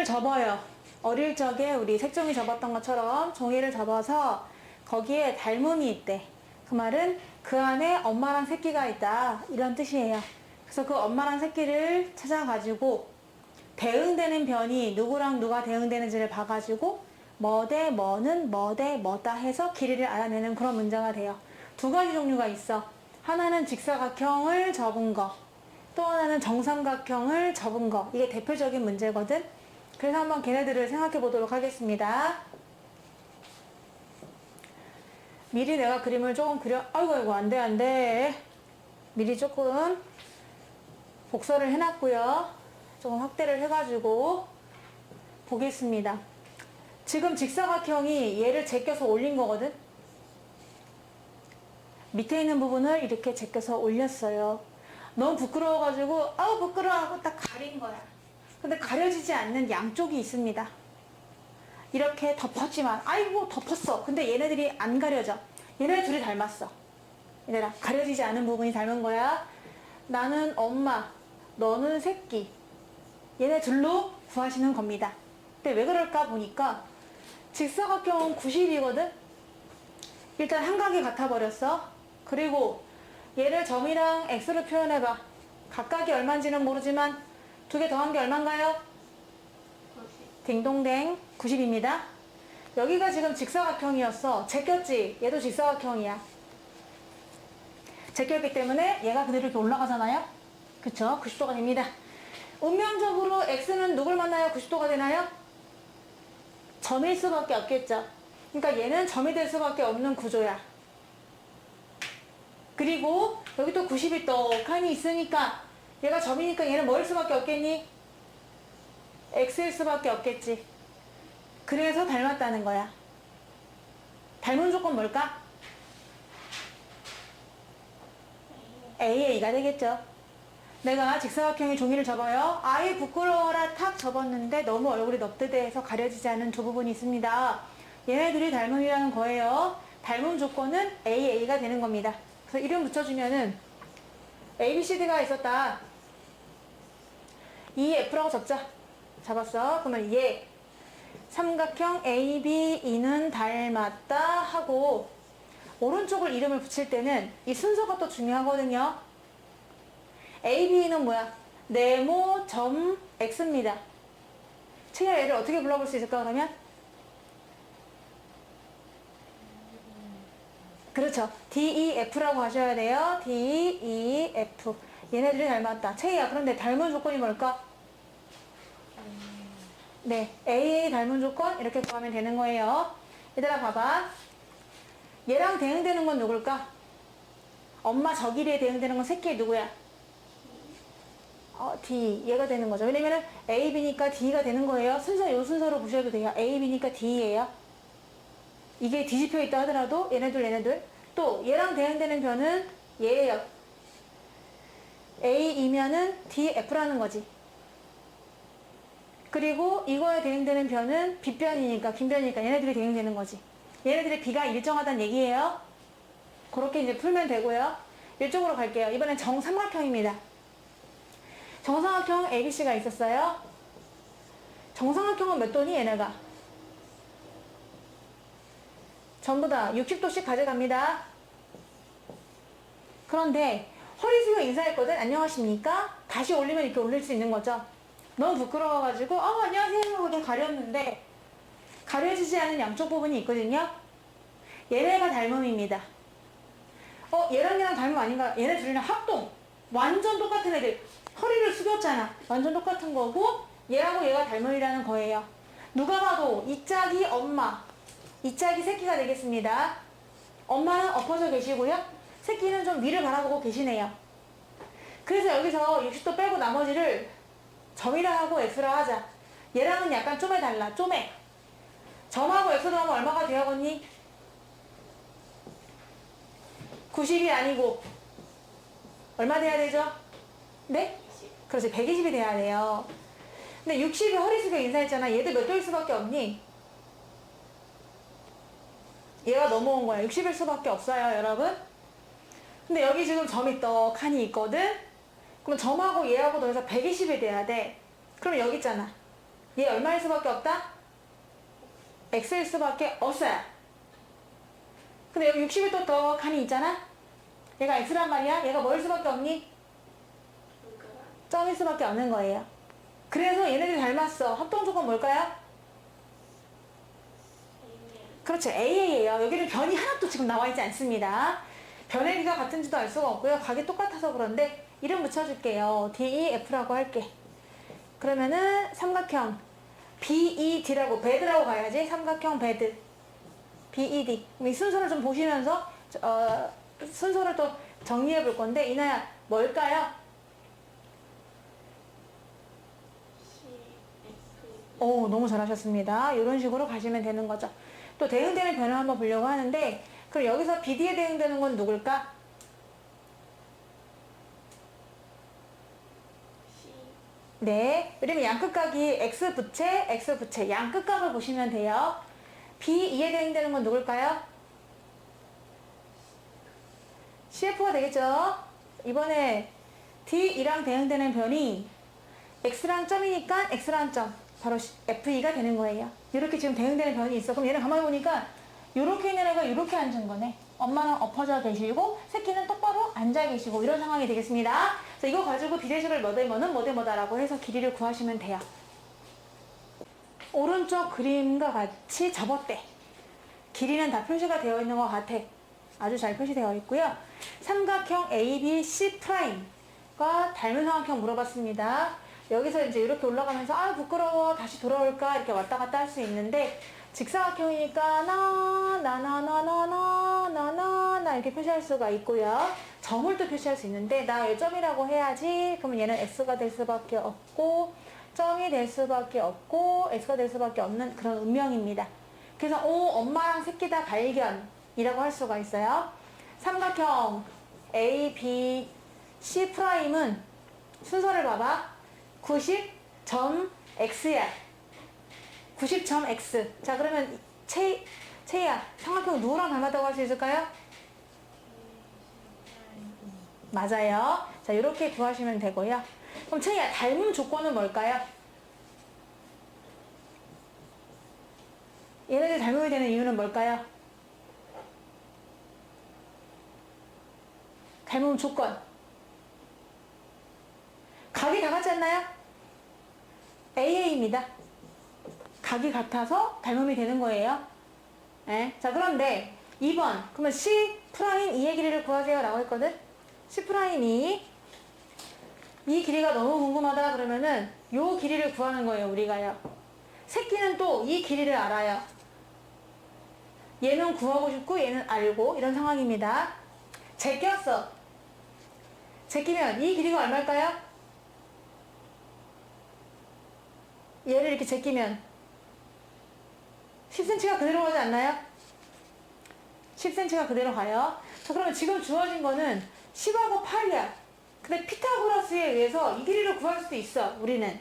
종이를 접어요. 어릴 적에 우리 색종이 접었던 것처럼 종이를 접어서 거기에 닮음이 있대. 그 말은 그 안에 엄마랑 새끼가 있다, 이런 뜻이에요. 그래서 그 엄마랑 새끼를 찾아가지고 대응되는 변이 누구랑 누가 대응되는지를 봐가지고 뭐 대 뭐는 뭐 대 뭐다 해서 길이를 알아내는 그런 문제가 돼요. 두 가지 종류가 있어. 하나는 직사각형을 접은 거, 또 하나는 정삼각형을 접은 거. 이게 대표적인 문제거든. 그래서 한번 걔네들을 생각해 보도록 하겠습니다. 미리 내가 그림을 조금 아이고 안돼. 미리 조금 복사를 해놨고요. 조금 확대를 해가지고 보겠습니다. 지금 직사각형이 얘를 제껴서 올린 거거든. 밑에 있는 부분을 이렇게 제껴서 올렸어요. 너무 부끄러워가지고 아우 부끄러워 하고 딱 가린 거야. 근데 가려지지 않는 양쪽이 있습니다. 이렇게 덮었지만 아이고 덮었어. 근데 얘네들이 안 가려져. 얘네 둘이 닮았어. 얘들아, 가려지지 않은 부분이 닮은 거야. 나는 엄마, 너는 새끼. 얘네 둘로 구하시는 겁니다. 근데 왜 그럴까 보니까 직사각형은 90이거든. 일단 한 각이 같아 버렸어. 그리고 얘를 점이랑 x로 표현해봐. 각각이 얼마인지는 모르지만 두 개 더한 게 얼마인가요? 90. 딩동댕 90입니다. 여기가 지금 직사각형이었어. 제꼈지? 얘도 직사각형이야. 제꼈기 때문에 얘가 그대로 이렇게 올라가잖아요. 그쵸? 90도가 됩니다. 운명적으로 x는 누굴 만나야 90도가 되나요? 점일 수밖에 없겠죠. 그러니까 얘는 점이 될 수밖에 없는 구조야. 그리고 여기 또 90이 떡하니 있으니까 얘가 점이니까 얘는 뭐일 수밖에 없겠니? x일 수밖에 없겠지. 그래서 닮았다는 거야. 닮은 조건 뭘까? AA가 되겠죠. 내가 직사각형의 종이를 접어요. 아이 부끄러워라 탁 접었는데 너무 얼굴이 넙대대해서 가려지지 않은 두 부분이 있습니다. 얘네들이 닮음이라는 거예요. 닮음 조건은 AA가 되는 겁니다. 그래서 이름 붙여주면은 ABCD가 있었다. EF라고 접자. 잡았어. 그러면 얘 삼각형 ABE는 닮았다 하고 오른쪽을 이름을 붙일 때는 이 순서가 또 중요하거든요. AB는 뭐야? 네모 점 X입니다. 채야 얘를 어떻게 불러볼 수 있을까 그러면? 그렇죠. DEF라고 하셔야 돼요. DEF. 얘네들이 닮았다. 채야 그런데 닮은 조건이 뭘까? 네, AA 닮은 조건 이렇게 구하면 되는 거예요. 얘들아 봐봐. 얘랑 대응되는 건 누굴까? 엄마 저 길이에 대응되는 건 새끼 누구야? D. 얘가 되는 거죠. 왜냐면은 A, B니까 D가 되는 거예요. 순서 요 순서로 보셔도 돼요. A, B니까 D예요. 이게 뒤집혀 있다 하더라도 얘네들 또 얘랑 대응되는 변은 얘예요. A이면은 DF라는 거지. 그리고 이거에 대응되는 변은 빗변이니까 긴변이니까 얘네들이 대응되는 거지. 얘네들의 B가 일정하다는 얘기예요. 그렇게 이제 풀면 되고요. 이쪽으로 갈게요. 이번엔 정삼각형입니다. 정삼각형 ABC가 있었어요. 정삼각형은 몇 도니 얘네가? 전부 다 60도씩 가져갑니다. 그런데 허리 숙여 인사했거든. 안녕하십니까? 다시 올리면 이렇게 올릴 수 있는 거죠. 너무 부끄러워가지고 안녕하세요 하고 가렸는데 가려지지 않은 양쪽 부분이 있거든요. 얘네가 닮음입니다. 얘랑 닮음 아닌가? 얘네 둘이랑 합동. 완전 똑같은 애들. 허리를 숙였잖아. 완전 똑같은 거고 얘하고 얘가 닮음이라는 거예요. 누가 봐도 이 짝이 엄마, 이 짝이 새끼가 되겠습니다. 엄마는 엎어져 계시고요. 새끼는 좀 위를 바라보고 계시네요. 그래서 여기서 60도 빼고 나머지를 점이라 하고 x라 하자. 얘랑은 약간 좀에 달라. 좀에. 점하고 x도 하면 얼마가 되어겠니? 90이 아니고 얼마 돼야 되죠? 네? 그렇지. 120이 돼야 돼요. 근데 60이 허리 숙여 인사했잖아. 얘들 몇 도일 수밖에 없니? 얘가 넘어온 거야. 60일 수밖에 없어요, 여러분. 근데 여기 지금 점이 떡하니 있거든? 그럼 점하고 얘하고 더해서 120이 돼야 돼. 그럼 여기 있잖아. 얘 얼마일 수밖에 없다? x일 수밖에 없어요. 근데 여기 60이 또 더 칸이 있잖아? 얘가 x란 말이야? 얘가 뭐일 수밖에 없니? 점일 수밖에 없는 거예요. 그래서 얘네들이 닮았어. 합동 조건 뭘까요? 그렇죠. AA예요. 여기는 변이 하나도 지금 나와 있지 않습니다. 변의 길이가 같은지도 알 수가 없고요. 각이 똑같아서 그런데 이름 붙여줄게요. DEF라고 할게. 그러면은 삼각형 BED라고 베드라고 가야지. 삼각형 베드 BED. 이 순서를 좀 보시면서 순서를 또 정리해 볼 건데 이나야 뭘까요? 오, 너무 잘하셨습니다. 이런 식으로 가시면 되는 거죠. 또 대응되는 변을 한번 보려고 하는데 그럼 여기서 BD에 대응되는 건 누굴까? 네, 그러면 양끝각이 X부채 양끝각을 보시면 돼요. B2에 대응되는 건 누굴까요? CF가 되겠죠? 이번에 D이랑 대응되는 변이 X랑 점이니까 X랑 점 바로 F2가 되는 거예요. 이렇게 지금 대응되는 변이 있어. 그럼 얘는 가만히 보니까 이렇게 있는 애가 이렇게 앉은 거네. 엄마는 엎어져 계시고 새끼는 똑바로 앉아 계시고 이런 상황이 되겠습니다. 그래서 이거 가지고 비례식을 뭐대뭐다라고 해서 길이를 구하시면 돼요. 오른쪽 그림과 같이 접었대. 길이는 다 표시가 되어 있는 것 같아. 아주 잘 표시되어 있고요. 삼각형 ABC'과 닮은 삼각형 물어봤습니다. 여기서 이제 이렇게 올라가면서 아 부끄러워 다시 돌아올까 이렇게 왔다 갔다 할 수 있는데 직사각형이니까 나 이렇게 표시할 수가 있고요. 점을 또 표시할 수 있는데 나 왜 점이라고 해야지. 그러면 얘는 X가 될 수밖에 없고 점이 될 수밖에 없고 X가 될 수밖에 없는 그런 운명입니다. 그래서 엄마랑 새끼다 발견이라고 할 수가 있어요. 삼각형 ABC'은 순서를 봐봐. 90.x야. 90.x. 자, 그러면 채희야, 삼각형 누구랑 닮았다고 할 수 있을까요? 맞아요. 자, 이렇게 구하시면 되고요. 그럼 채희야, 닮은 조건은 뭘까요? 얘네들 닮으게 되는 이유는 뭘까요? 닮은 조건. 각이 다 같지 않나요? AA입니다. 각이 같아서 닮음이 되는 거예요. 네. 자, 그런데 2번. 그러면 C'2의 길이를 구하세요 라고 했거든. C'2. 이 길이가 너무 궁금하다 그러면은 요 길이를 구하는 거예요, 우리가요. 새끼는 또 이 길이를 알아요. 얘는 구하고 싶고 얘는 알고 이런 상황입니다. 제꼈어. 제끼면 이 길이가 얼마일까요? 얘를 이렇게 제끼면 10cm가 그대로 가지 않나요? 10cm가 그대로 가요. 자, 그러면 지금 주어진 거는 10하고 8이야. 근데 피타고라스에 의해서 이 길이를 구할 수도 있어, 우리는.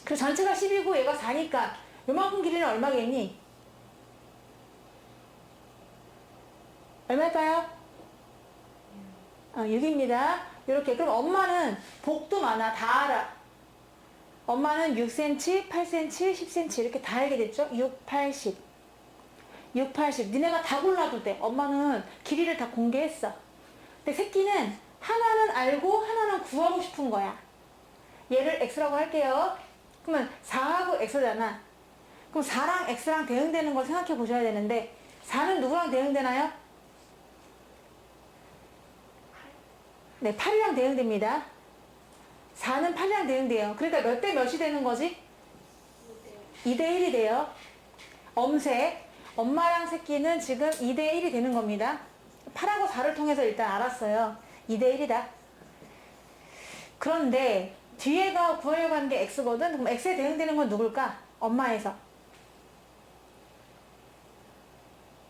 그리고 전체가 10이고 얘가 4니까 요만큼 길이는 얼마겠니? 얼마일까요? 6입니다. 이렇게. 그럼 엄마는 복도 많아. 다 알아. 엄마는 6cm, 8cm, 10cm 이렇게 다 알게 됐죠? 6, 8, 10. 6, 8, 10. 니네가 다 골라도 돼. 엄마는 길이를 다 공개했어. 근데 새끼는 하나는 알고 하나는 구하고 싶은 거야. 얘를 x라고 할게요. 그러면 4하고 x잖아. 그럼 4랑 x랑 대응되는 걸 생각해 보셔야 되는데 4는 누구랑 대응되나요? 네, 8이랑 대응됩니다. 4는 8이랑 대응돼요. 그러니까 몇 대 몇이 되는 거지? 2대 1이 돼요. 엄마랑 새끼는 지금 2대 1이 되는 겁니다. 8하고 4를 통해서 일단 알았어요. 2대 1이다. 그런데 뒤에가 구하려고 하는 게 x거든? 그럼 x에 대응되는 건 누굴까? 엄마에서.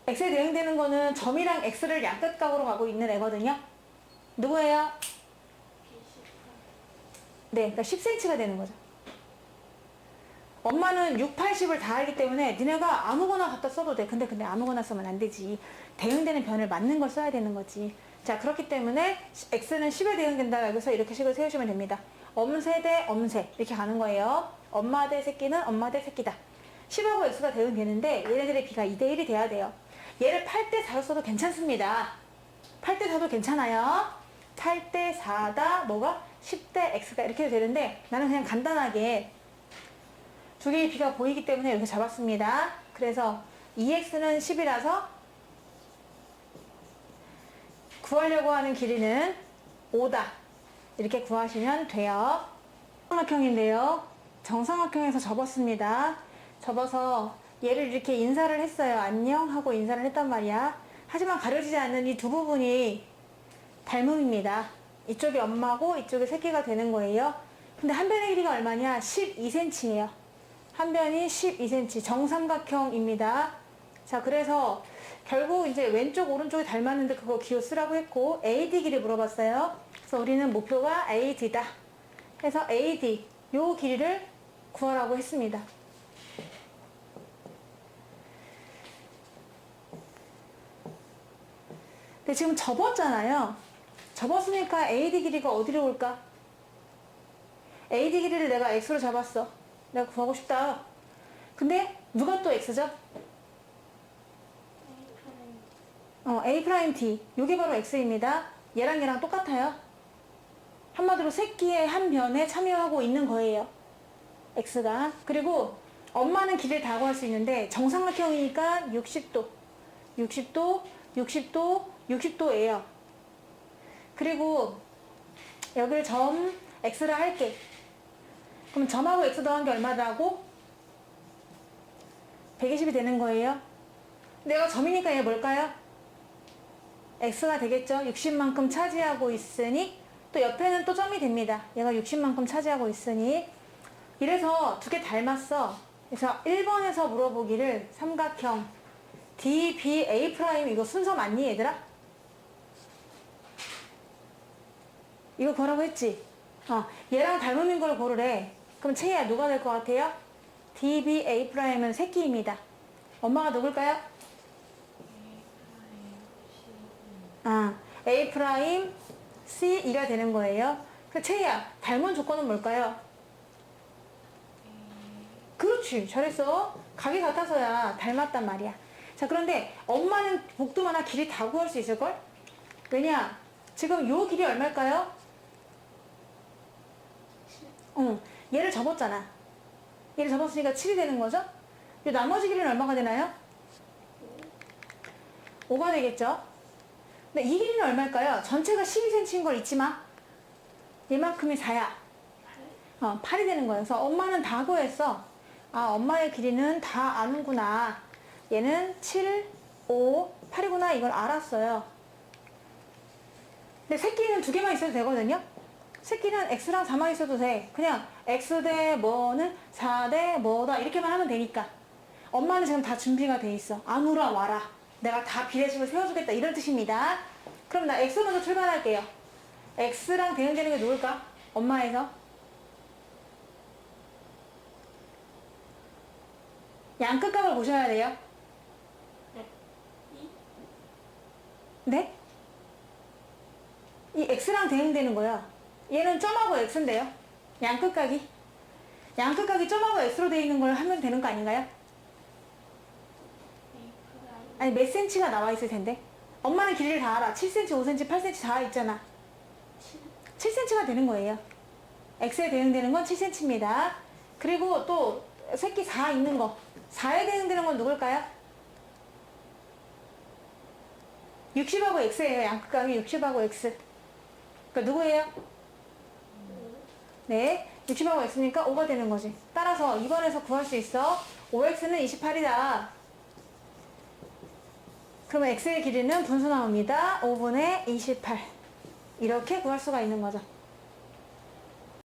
x에 대응되는 거는 점이랑 x를 양끝각으로 가고 있는 애거든요. 누구예요? 네, 그러니까 10cm가 되는 거죠. 엄마는 6, 80을 다 알기 때문에 니네가 아무거나 갖다 써도 돼. 근데 아무거나 쓰면 안 되지. 대응되는 변을 맞는 걸 써야 되는 거지. 자, 그렇기 때문에 x는 10에 대응된다. 여기서 이렇게 식을 세우시면 됩니다. 엄세 대 엄세 이렇게 가는 거예요. 엄마 대 새끼는 엄마 대 새끼다. 10하고 x가 대응되는데 얘네들의 b가 2대1이 돼야 돼요. 얘를 8대4로 써도 괜찮습니다. 8대4도 괜찮아요. 8대4다 뭐가 10대 x가 이렇게 되는데 나는 그냥 간단하게 두 개의 b가 보이기 때문에 이렇게 잡았습니다. 그래서 2x는 10이라서 구하려고 하는 길이는 5다. 이렇게 구하시면 돼요. 정삼각형인데요. 정삼각형에서 접었습니다. 접어서 얘를 이렇게 인사를 했어요. 안녕 하고 인사를 했단 말이야. 하지만 가려지지 않는 이 두 부분이 닮음입니다. 이쪽이 엄마고 이쪽이 새끼가 되는 거예요. 근데 한 변의 길이가 얼마냐? 12cm예요. 한 변이 12cm. 정삼각형입니다. 자, 그래서 결국 이제 왼쪽 오른쪽이 닮았는데 그거 기호 쓰라고 했고 AD 길이 물어봤어요. 그래서 우리는 목표가 AD다. 그래서 AD 요 길이를 구하라고 했습니다. 근데 지금 접었잖아요. 접었으니까 AD 길이가 어디로 올까? AD 길이를 내가 X로 잡았어. 내가 구하고 싶다. 근데 누가 또 X죠? A'T. 요게 바로 X입니다. 얘랑 얘랑 똑같아요. 한마디로 새끼의 한 변에 참여하고 있는 거예요. X가. 그리고 엄마는 길이를 다 구할 수 있는데 정삼각형이니까 60도, 60도, 60도, 60도예요. 그리고 여기를 점 X라 할게. 그럼 점하고 X 더한 게 얼마라고? 120이 되는 거예요. 내가 점이니까 얘 뭘까요? X가 되겠죠. 60만큼 차지하고 있으니 또 옆에는 또 점이 됩니다. 얘가 60만큼 차지하고 있으니 이래서 두 개 닮았어. 그래서 1번에서 물어보기를 삼각형 DBA' 이거 순서 맞니 얘들아? 이거 구하라고 했지? 얘랑 닮음인 걸 고르래. 그럼 채희야 누가 될 것 같아요? DBA'은 새끼입니다. 엄마가 누굴까요? A', C', 2가 되는 거예요. 그 채희야 닮은 조건은 뭘까요? 그렇지, 잘했어. 각이 같아서야 닮았단 말이야. 자, 그런데 엄마는 복도마다 길이 다 구할 수 있을걸? 왜냐? 지금 요 길이 얼마일까요? 얘를 접었잖아. 얘를 접었으니까 7이 되는 거죠? 요 나머지 길이는 얼마가 되나요? 5가 되겠죠? 근데 이 길이는 얼마일까요? 전체가 12cm인 걸 잊지 마. 얘만큼이 4야. 8이 되는 거예요. 그래서 엄마는 다 구했어. 엄마의 길이는 다 아는구나. 얘는 7, 5, 8이구나. 이걸 알았어요. 근데 새끼는 두 개만 있어도 되거든요. 새끼는 X랑 4만 있어도 돼. 그냥 X 대 뭐는 4 대 뭐다 이렇게만 하면 되니까. 엄마는 지금 다 준비가 돼 있어. 아무라 와라. 내가 다 비례식을 세워주겠다 이런 뜻입니다. 그럼 나 X 먼저 출발할게요. X랑 대응되는 게 누굴까? 엄마에서 양끝값을 보셔야 돼요. 네? 이 X랑 대응되는 거야. 얘는 점하고 X인데요. 양끝각이. 양끝각이 점하고 X로 되어 있는 걸 하면 되는 거 아닌가요? 아니 몇 cm가 나와 있을 텐데. 엄마는 길이를 다 알아. 7cm, 5cm, 8cm 다 있잖아. 7cm가 되는 거예요. X에 대응되는 건 7cm입니다. 그리고 또 새끼 4 있는 거. 4에 대응되는 건 누굴까요? 60하고 X예요. 양끝각이 60하고 X. 그러니까 누구예요? 네. 60하고 X니까 5가 되는 거지. 따라서 2번에서 구할 수 있어. 5X는 28이다. 그러면 X의 길이는 분수 나옵니다. 5분의 28. 이렇게 구할 수가 있는 거죠.